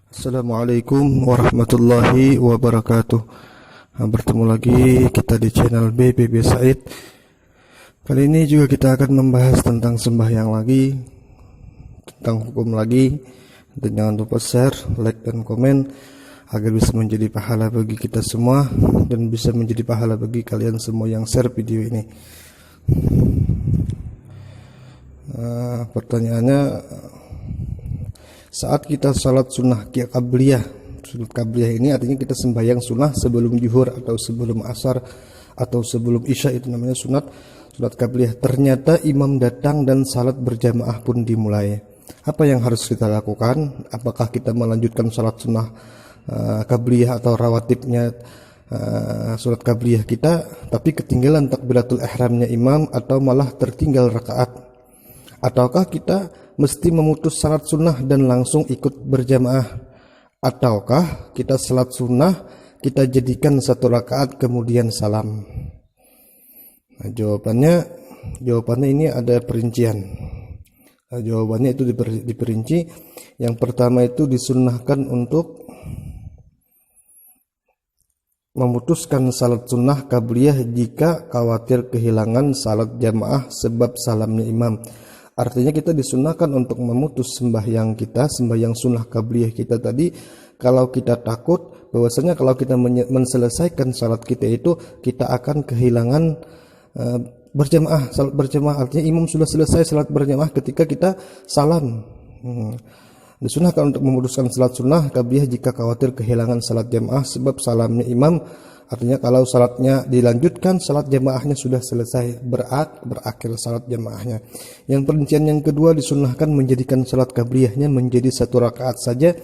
Assalamualaikum warahmatullahi wabarakatuh. Bertemu lagi kita di channel BPB Said. Kali ini juga kita akan membahas tentang sembahyang lagi, tentang hukum lagi. Dan jangan lupa share, like, dan komen agar bisa menjadi pahala bagi kita semua dan bisa menjadi pahala bagi kalian semua yang share video ini. Pertanyaannya, saat kita salat sunnah qabliyah, sunat qabliyah ini artinya kita sembahyang sunnah sebelum zuhur atau sebelum asar atau sebelum isya, itu namanya sunat qabliyah. Ternyata imam datang dan salat berjamaah pun dimulai. Apa yang harus kita lakukan? Apakah kita melanjutkan salat sunnah qabliyah atau rawatibnya salat qabliyah kita, tapi ketinggalan takbiratul ihramnya imam, atau malah tertinggal rakaat? Ataukah kita mesti memutus salat sunnah dan langsung ikut berjamaah? Ataukah kita salat sunnah kita jadikan satu rakaat kemudian salam? Nah, jawabannya ini ada perincian. Jawabannya itu diperinci. Yang pertama itu disunnahkan untuk memutuskan salat sunnah qabliyah jika khawatir kehilangan salat jamaah sebab salamnya imam. Artinya kita disunnahkan untuk memutus sembahyang sunnah qabliyah kita tadi kalau kita takut bahwasanya kalau kita menyelesaikan salat kita itu kita akan kehilangan berjamaah, salat berjamaah. Artinya imam sudah selesai salat berjamaah ketika kita salam. Disunahkan untuk memutuskan salat sunnah qabliyah jika khawatir kehilangan salat jamaah sebab salamnya imam. Artinya kalau salatnya dilanjutkan, salat jamaahnya sudah selesai, berakhir salat jamaahnya. Yang perincian yang kedua, disunnahkan menjadikan salat qabliyahnya menjadi satu rakaat saja,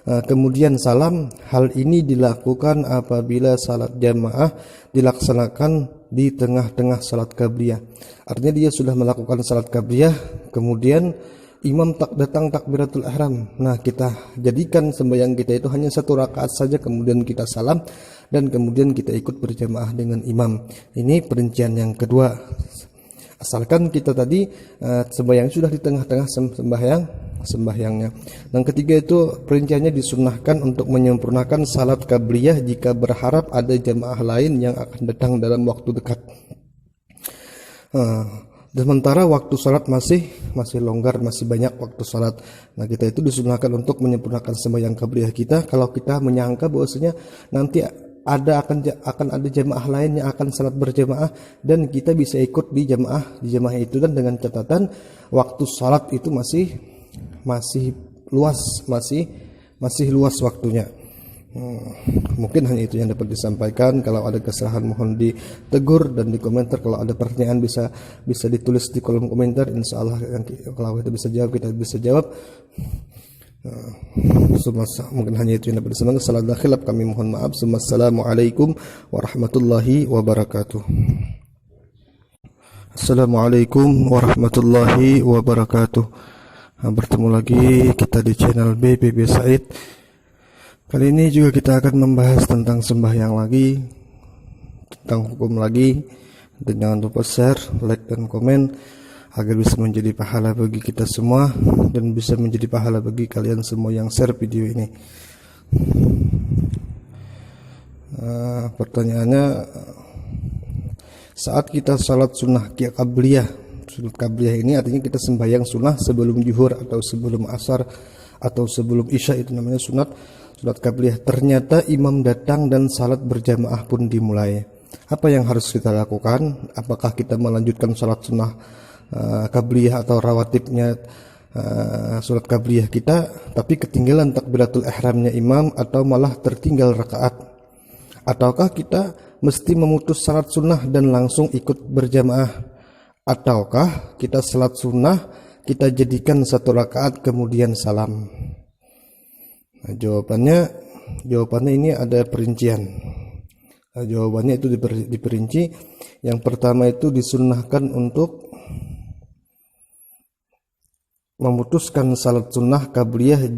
kemudian salam. Hal ini dilakukan apabila salat jamaah dilaksanakan di tengah-tengah salat qabliyah. Artinya dia sudah melakukan salat qabliyah, kemudian imam datang takbiratul ihram. Nah, kita jadikan sembahyang kita itu hanya satu rakaat saja, kemudian kita salam dan kemudian kita ikut berjamaah dengan imam. Ini perincian yang kedua. Asalkan kita tadi sembahyang sudah di tengah-tengah sembahyangnya. Dan ketiga itu perinciannya disunnahkan untuk menyempurnakan salat qabliyah jika berharap ada jamaah lain yang akan datang dalam waktu dekat. Sementara waktu salat masih longgar, masih banyak waktu salat. Nah, kita itu disunahkan untuk menyempurnakan sembahyang qabliyah kita kalau kita menyangka bahwasanya nanti akan ada jamaah lain yang akan salat berjamaah dan kita bisa ikut di jamaah itu, dan dengan catatan waktu salat itu masih luas waktunya. Mungkin hanya itu yang dapat disampaikan. Kalau ada kesalahan mohon ditegur dan di komentar. Kalau ada pertanyaan bisa ditulis di kolom komentar. Insya Allah kalau kita bisa jawab. Mungkin hanya itu yang dapat disampaikan. Salah dan khilaf kami mohon maaf. Assalamualaikum warahmatullahi wabarakatuh. Assalamualaikum warahmatullahi wabarakatuh. Bertemu lagi kita di channel BPB Said. Kali ini juga kita akan membahas tentang sembahyang lagi, tentang hukum lagi. Dan jangan lupa share, like, dan komen agar bisa menjadi pahala bagi kita semua dan bisa menjadi pahala bagi kalian semua yang share video ini. Pertanyaannya, saat kita salat sunnah qabliyah, sunat qabliyah ini artinya kita sembahyang sunnah sebelum zuhur atau sebelum asar atau sebelum isya, itu namanya sunat qabliyah. Ternyata imam datang dan salat berjamaah pun dimulai. Apa yang harus kita lakukan? Apakah kita melanjutkan salat sunnah qabliyah atau rawatibnya salat qabliyah kita, tapi ketinggalan takbiratul ihramnya imam, atau malah tertinggal rakaat? Ataukah kita mesti memutus salat sunnah dan langsung ikut berjamaah? Ataukah kita salat sunnah kita jadikan satu rakaat kemudian salam? Nah, jawabannya ini ada perincian. Jawabannya itu diperinci. Yang pertama itu disunnahkan untuk memutuskan salat sunnah qabliyah